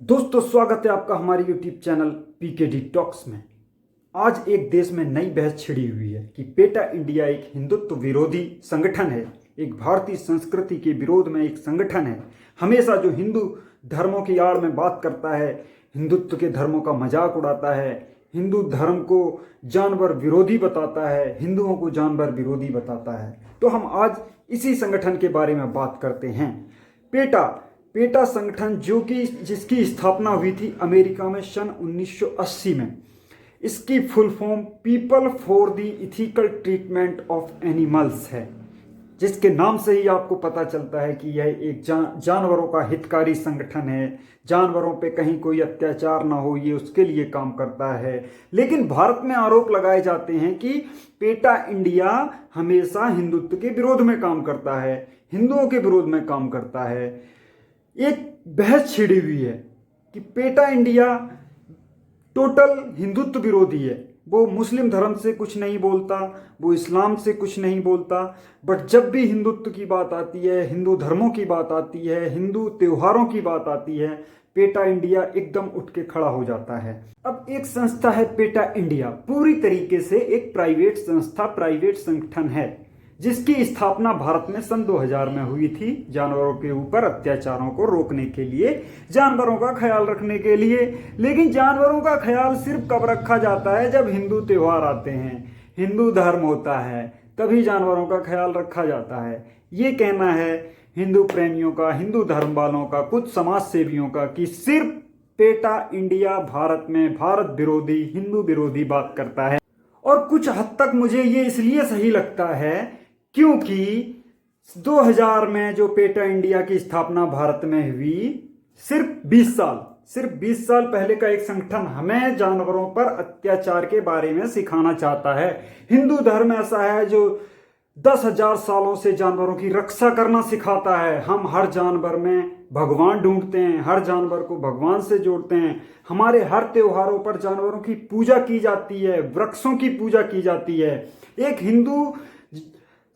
दोस्तों, स्वागत है आपका हमारे YouTube चैनल पीकेडी टॉक्स में। आज एक देश में नई बहस छिड़ी हुई है कि पेटा इंडिया एक हिंदुत्व विरोधी संगठन है, एक भारतीय संस्कृति के विरोध में एक संगठन है। हमेशा जो हिंदू धर्मों की आड़ में बात करता है, हिंदुत्व के धर्मों का मजाक उड़ाता है, हिंदू धर्म को जानवर विरोधी बताता है, हिंदुओं को जानवर विरोधी बताता है। तो हम आज इसी संगठन के बारे में बात करते हैं। पेटा संगठन जिसकी स्थापना हुई थी अमेरिका में सन 1980 में। इसकी full form people for the ethical treatment of animals है, जिसके नाम से ही आपको पता चलता है कि यह एक जानवरों का हितकारी संगठन है। जानवरों पे कहीं कोई अत्याचार ना हो, ये उसके लिए काम करता है। लेकिन भारत में आरोप लगाए जाते हैं कि पेटा इंडिया हमेशा हिंदुत्व के विरोध में काम करता है, हिंदुओं के विरोध में काम करता है। एक बहस छिड़ी हुई है कि पेटा इंडिया टोटल हिंदुत्व विरोधी है। वो मुस्लिम धर्म से कुछ नहीं बोलता, वो इस्लाम से कुछ नहीं बोलता, बट जब भी हिंदुत्व की बात आती है, हिंदू धर्मों की बात आती है, हिंदू त्योहारों की बात आती है, पेटा इंडिया एकदम उठ के खड़ा हो जाता है। अब एक संस्था है पेटा इंडिया, पूरी तरीके से एक प्राइवेट संस्था, प्राइवेट संगठन है, जिसकी स्थापना भारत में सन 2000 में हुई थी, जानवरों के ऊपर अत्याचारों को रोकने के लिए, जानवरों का ख्याल रखने के लिए। लेकिन जानवरों का ख्याल सिर्फ कब रखा जाता है? जब हिंदू त्योहार आते हैं, हिंदू धर्म होता है, तभी जानवरों का ख्याल रखा जाता है। ये कहना है हिंदू प्रेमियों का, हिंदू धर्म वालों का, कुछ समाज सेवियों का कि सिर्फ पेटा इंडिया भारत में भारत विरोधी, हिंदू विरोधी बात करता है। और कुछ हद तक मुझे ये इसलिए सही लगता है क्योंकि 2000 में जो पेटा इंडिया की स्थापना भारत में हुई, सिर्फ 20 साल पहले का एक संगठन हमें जानवरों पर अत्याचार के बारे में सिखाना चाहता है। हिंदू धर्म ऐसा है जो 10,000 सालों से जानवरों की रक्षा करना सिखाता है। हम हर जानवर में भगवान ढूंढते हैं, हर जानवर को भगवान से जोड़ते हैं। हमारे हर त्योहारों पर जानवरों की पूजा की जाती है, वृक्षों की पूजा की जाती है। एक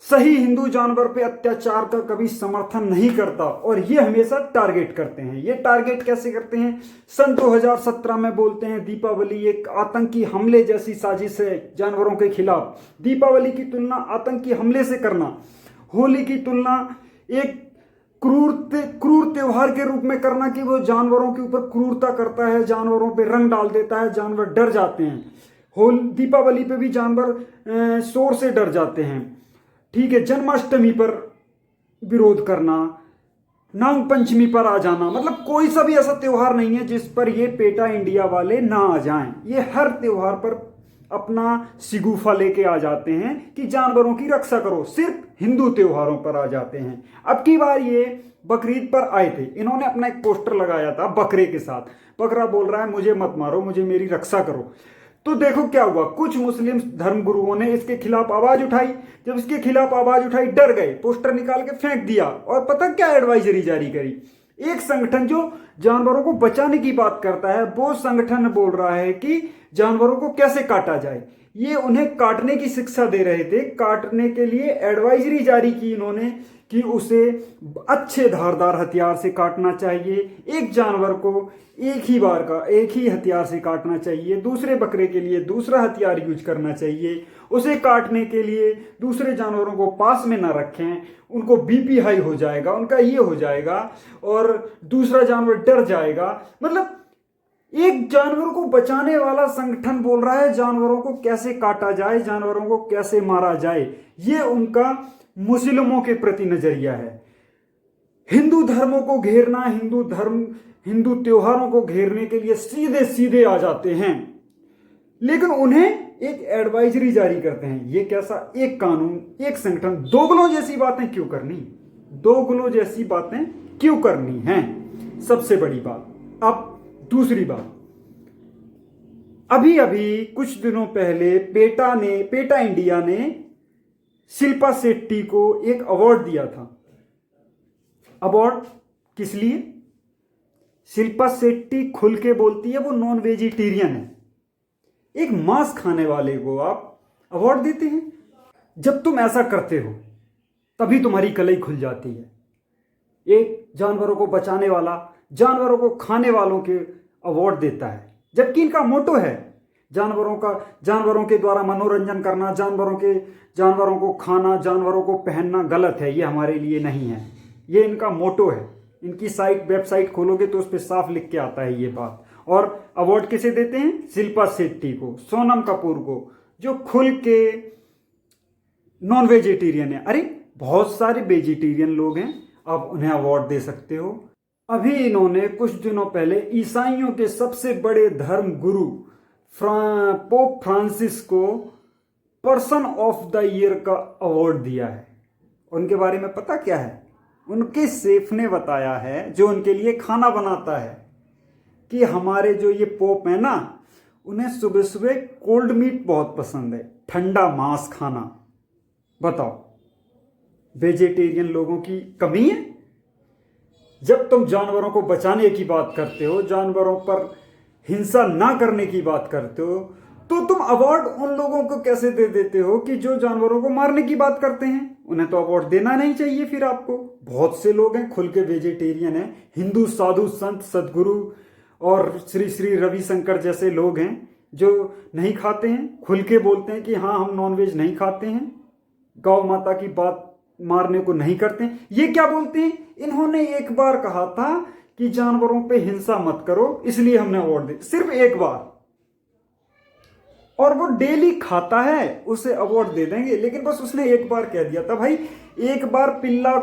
सही हिंदू जानवर पे अत्याचार का कभी समर्थन नहीं करता, और ये हमेशा टारगेट करते हैं। ये टारगेट कैसे करते हैं? सन 2017 में बोलते हैं दीपावली एक आतंकी हमले जैसी साजिश है जानवरों के खिलाफ। दीपावली की तुलना आतंकी हमले से करना, होली की तुलना एक क्रूर त्योहार के रूप में करना कि वो जानवरों के ऊपर क्रूरता करता है, जानवरों पे रंग डाल देता है, जानवर डर जाते हैं। दीपावली पे भी जानवर शोर से डर जाते हैं। ठीक है, जन्माष्टमी पर विरोध करना, नाग पंचमी पर आ जाना, मतलब कोई सा भी ऐसा त्योहार नहीं है जिस पर ये पेटा इंडिया वाले ना आ जाएं। ये हर त्योहार पर अपना सिगुफा लेके आ जाते हैं कि जानवरों की रक्षा करो। सिर्फ हिंदू त्योहारों पर आ जाते हैं। अब की बार ये बकरीद पर आए थे, इन्होंने अपना एक पोस्टर लगाया था बकरे के साथ। बकरा बोल रहा है मुझे मत मारो, मुझे मेरी रक्षा करो। तो देखो क्या हुआ, कुछ मुस्लिम धर्मगुरुओं ने इसके खिलाफ आवाज उठाई। जब इसके खिलाफ आवाज उठाई, डर गए, पोस्टर निकाल के फेंक दिया। और पता क्या एडवाइजरी जारी करी? एक संगठन जो जानवरों को बचाने की बात करता है, वो संगठन बोल रहा है कि जानवरों को कैसे काटा जाए। ये उन्हें काटने की शिक्षा दे रहे थे। काटने के लिए एडवाइजरी जारी की इन्होंने कि उसे अच्छे धारदार हथियार से काटना चाहिए। एक जानवर को एक ही हथियार से काटना चाहिए। दूसरे बकरे के लिए दूसरा हथियार यूज करना चाहिए। उसे काटने के लिए दूसरे जानवरों को पास में ना रखें, उनको बीपी हाई हो जाएगा, उनका ये हो जाएगा, और दूसरा जानवर डर जाएगा। मतलब एक जानवर को बचाने वाला संगठन बोल रहा है जानवरों को कैसे काटा जाए, जानवरों को कैसे मारा जाए। ये उनका मुस्लिमों के प्रति नजरिया है। हिंदू धर्मों को घेरना, हिंदू त्योहारों को घेरने के लिए सीधे सीधे आ जाते हैं। लेकिन उन्हें एक एडवाइजरी जारी करते हैं। ये कैसा एक कानून, एक संगठन, दोगलों जैसी बातें क्यों करनी? दोगलों जैसी बातें क्यों करनी हैं? सबसे बड़ी बात। अब दूसरी बात, अभी कुछ दिनों पहले पेटा इंडिया ने शिल्पा शेट्टी को एक अवार्ड दिया था। अवार्ड किस लिए? शिल्पा शेट्टी खुल के बोलती है वो नॉन वेजिटेरियन है। एक मांस खाने वाले को आप अवार्ड देते हैं? जब तुम ऐसा करते हो तभी तुम्हारी कलई खुल जाती है। एक जानवरों को बचाने वाला जानवरों को खाने वालों के अवार्ड देता है, जबकि इनका मोटो है जानवरों के द्वारा मनोरंजन करना, जानवरों को खाना, जानवरों को पहनना गलत है, ये हमारे लिए नहीं है, ये इनका मोटो है। इनकी वेबसाइट खोलोगे तो उस पर साफ लिख के आता है ये बात। और अवार्ड किसे देते हैं? शिल्पा शेट्टी को, सोनम कपूर को, जो खुल के नॉन वेजिटेरियन है। अरे बहुत सारे वेजिटेरियन लोग हैं, आप उन्हें अवार्ड दे सकते हो। अभी इन्होंने कुछ दिनों पहले ईसाइयों के सबसे बड़े धर्म गुरु पोप फ्रांसिस को पर्सन ऑफ द ईयर का अवार्ड दिया है। उनके बारे में पता क्या है? उनके शेफ ने बताया है, जो उनके लिए खाना बनाता है, कि हमारे जो ये पोप है ना, उन्हें सुबह सुबह कोल्ड मीट बहुत पसंद है, ठंडा मांस खाना। बताओ, वेजिटेरियन लोगों की कमी है? जब तुम जानवरों को बचाने की बात करते हो, जानवरों पर हिंसा ना करने की बात करते हो, तो तुम अवार्ड उन लोगों को कैसे दे देते हो कि जो जानवरों को मारने की बात करते हैं? उन्हें तो अवार्ड देना नहीं चाहिए फिर आपको। बहुत से लोग हैं खुल के वेजिटेरियन हैं, हिंदू साधु संत सदगुरु और श्री श्री रविशंकर जैसे लोग हैं जो नहीं खाते हैं, खुल के बोलते हैं कि हाँ हम नॉनवेज नहीं खाते हैं, गौ माता की बात मारने को नहीं करते हैं। ये क्या बोलते हैं? इन्होंने एक बार कहा था कि जानवरों पे हिंसा मत करो, इसलिए हमने अवार्ड दे, सिर्फ एक बार, और वो डेली खाता है, उसे अवार्ड दे देंगे। लेकिन बस उसने एक बार कह दिया था भाई, एक बार पिल्ला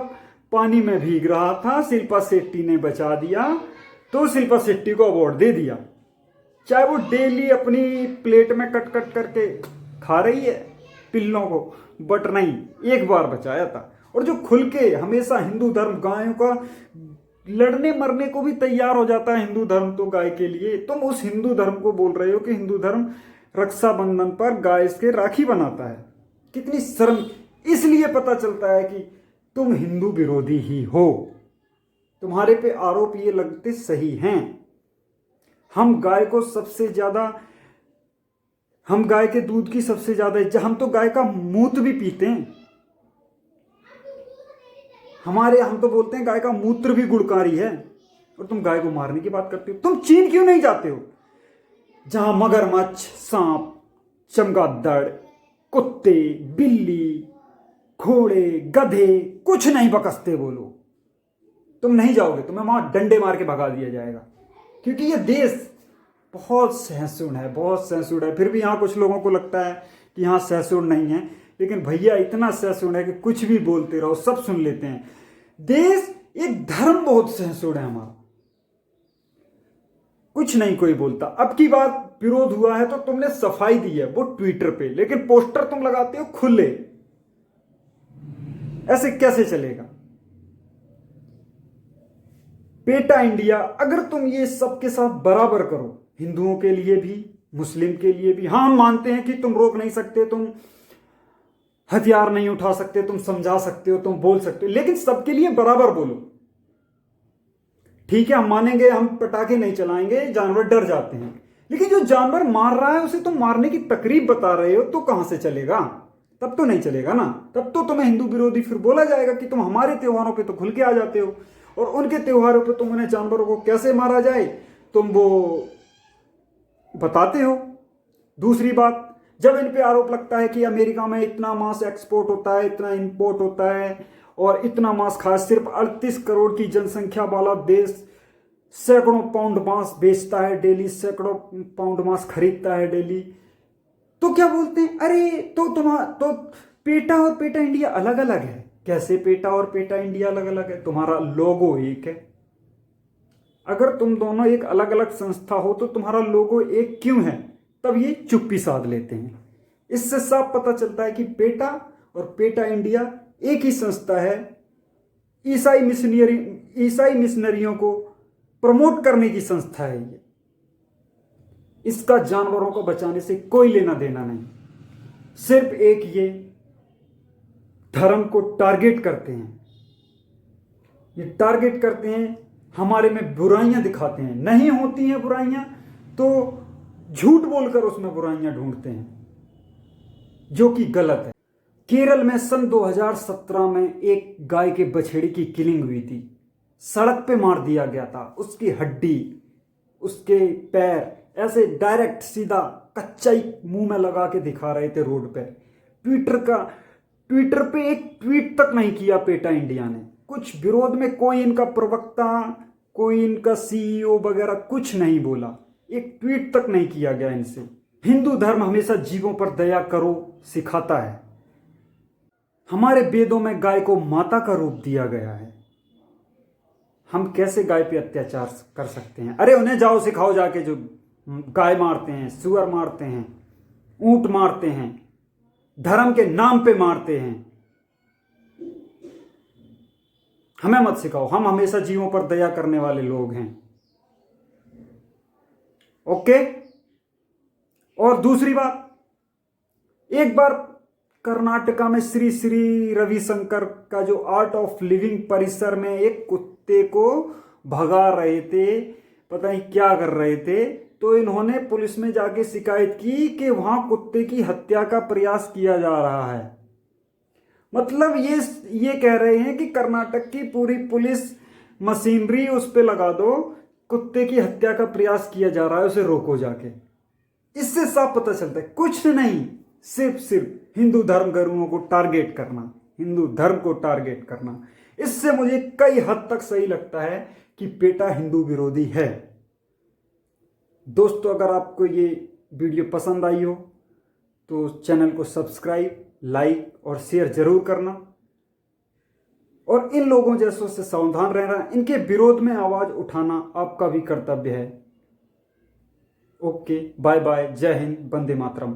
पानी में भीग रहा था, शिल्पा शेट्टी ने बचा दिया, तो शिल्पा शेट्टी को अवार्ड दे दिया, चाहे वो डेली अपनी प्लेट में कट कट करके खा रही है पिल्लों को, बट नहीं, एक बार बचाया था। और जो खुल के हमेशा हिंदू धर्म गायों का लड़ने मरने को भी तैयार हो जाता है, हिंदू धर्म तो गाय के लिए, तुम उस हिंदू धर्म को बोल रहे हो कि हिंदू धर्म रक्षाबंधन पर गाय के राखी बनाता है। कितनी शर्म! इसलिए पता चलता है कि तुम हिंदू विरोधी ही हो। तुम्हारे पे आरोप ये लगते सही हैं। हम गाय के दूध की सबसे ज्यादा, हम तो गाय का मूत्र भी पीते हैं। हम तो बोलते हैं गाय का मूत्र भी गुणकारी है, और तुम गाय को मारने की बात करते हो। तुम चीन क्यों नहीं जाते हो, जहां मगरमच्छ, सांप, चमगादड़, कुत्ते, बिल्ली, घोड़े, गधे कुछ नहीं बकसते वो लोग? तुम नहीं जाओगे, तुम्हें वहां डंडे मार के भगा दिया जाएगा, क्योंकि ये देश बहुत सहिष्णु है। फिर भी यहाँ कुछ लोगों को लगता है कि यहाँ सहिष्णु नहीं है, लेकिन भैया इतना सहिष्णु है कि कुछ भी बोलते रहो, सब सुन लेते हैं। देश, एक धर्म बहुत सहिष्णु है हमारा, कुछ नहीं कोई बोलता। अब की बात विरोध हुआ है तो तुमने सफाई दी है, वो ट्विटर पे, लेकिन पोस्टर तुम लगाते हो खुले। ऐसे कैसे चलेगा? पेटा इंडिया, अगर तुम ये सबके साथ बराबर करो, हिंदुओं के लिए भी, मुस्लिम के लिए भी, हाँ हम मानते हैं कि तुम रोक नहीं सकते, तुम हथियार नहीं उठा सकते, तुम समझा सकते हो, तुम बोल सकते हो, लेकिन सबके लिए बराबर बोलो। ठीक है, हम मानेंगे, हम पटाखे नहीं चलाएंगे, जानवर डर जाते हैं, लेकिन जो जानवर मार रहा है उसे तुम मारने की तकरीब बता रहे हो, तो कहां से चलेगा? तब तो नहीं चलेगा ना। तब तो तुम्हें हिंदू विरोधी फिर बोला जाएगा कि तुम हमारे त्योहारों पे तो खुल के आ जाते हो, और उनके त्योहारों पे तुम उन्हें जानवरों को कैसे मारा जाए तुम वो बताते हो। दूसरी बात, जब इन पे आरोप लगता है कि अमेरिका में इतना मांस एक्सपोर्ट होता है, इतना इंपोर्ट होता है, और इतना मांस खा, सिर्फ 38 करोड़ की जनसंख्या वाला देश सैकड़ों पाउंड मांस बेचता है डेली, सैकड़ों पाउंड मांस खरीदता है डेली, तो क्या बोलते हैं, अरे तो पेटा और पेटा इंडिया अलग अलग है। कैसे पेटा और पेटा इंडिया अलग अलग है? तुम्हारा लोगो एक है। अगर तुम दोनों एक अलग अलग संस्था हो तो तुम्हारा लोगो एक क्यों है? तब ये चुप्पी साध लेते हैं। इससे साफ पता चलता है कि पेटा और पेटा इंडिया एक ही संस्था है। ईसाई मिशनरियों को प्रमोट करने की संस्था है ये। इसका जानवरों को बचाने से कोई लेना देना नहीं। सिर्फ एक ये धर्म को टारगेट करते हैं, ये टारगेट करते हैं, हमारे में बुराइयां दिखाते हैं। नहीं होती हैं बुराइयां तो झूठ बोलकर उसमें बुराइयां ढूंढते हैं, जो कि गलत है। केरल में सन 2017 में एक गाय के बछड़े की किलिंग हुई थी। सड़क पे मार दिया गया था। उसकी हड्डी, उसके पैर ऐसे डायरेक्ट सीधा कच्चा ही मुंह में लगा के दिखा रहे थे रोड पे। ट्विटर पे एक ट्वीट तक नहीं किया पेटा इंडिया ने। कुछ विरोध में कोई इनका प्रवक्ता, कोई इनका सीईओ वगैरह कुछ नहीं बोला। एक ट्वीट तक नहीं किया गया इनसे। हिंदू धर्म हमेशा जीवों पर दया करो सिखाता है। हमारे वेदों में गाय को माता का रूप दिया गया है। हम कैसे गाय पे अत्याचार कर सकते हैं? अरे उन्हें जाओ सिखाओ जाके, जो गाय मारते हैं, सुअर मारते हैं, ऊंट मारते हैं, धर्म के नाम पे मारते हैं। हमें मत सिखाओ, हम हमेशा जीवों पर दया करने वाले लोग हैं। ओके। और दूसरी बात, एक बार कर्नाटका में श्री श्री रविशंकर का जो आर्ट ऑफ लिविंग परिसर में एक कुत्ते को भगा रहे थे, पता नहीं क्या कर रहे थे, तो इन्होंने पुलिस में जाके शिकायत की कि वहां कुत्ते की हत्या का प्रयास किया जा रहा है। मतलब ये कह रहे हैं कि कर्नाटक की पूरी पुलिस मशीनरी उस पे लगा दो, कुत्ते की हत्या का प्रयास किया जा रहा है, उसे रोको जाके। इससे साफ पता चलता है कुछ नहीं, सिर्फ हिंदू धर्म गुरुओं को टारगेट करना, हिंदू धर्म को टारगेट करना। इससे मुझे कई हद तक सही लगता है कि पेटा हिंदू विरोधी है। दोस्तों, अगर आपको ये वीडियो पसंद आई हो तो चैनल को सब्सक्राइब, लाइक और शेयर जरूर करना। और इन लोगों जैसों से सावधान रहना, इनके विरोध में आवाज उठाना आपका भी कर्तव्य है। ओके, बाय बाय, जय हिंद, वंदे मातरम।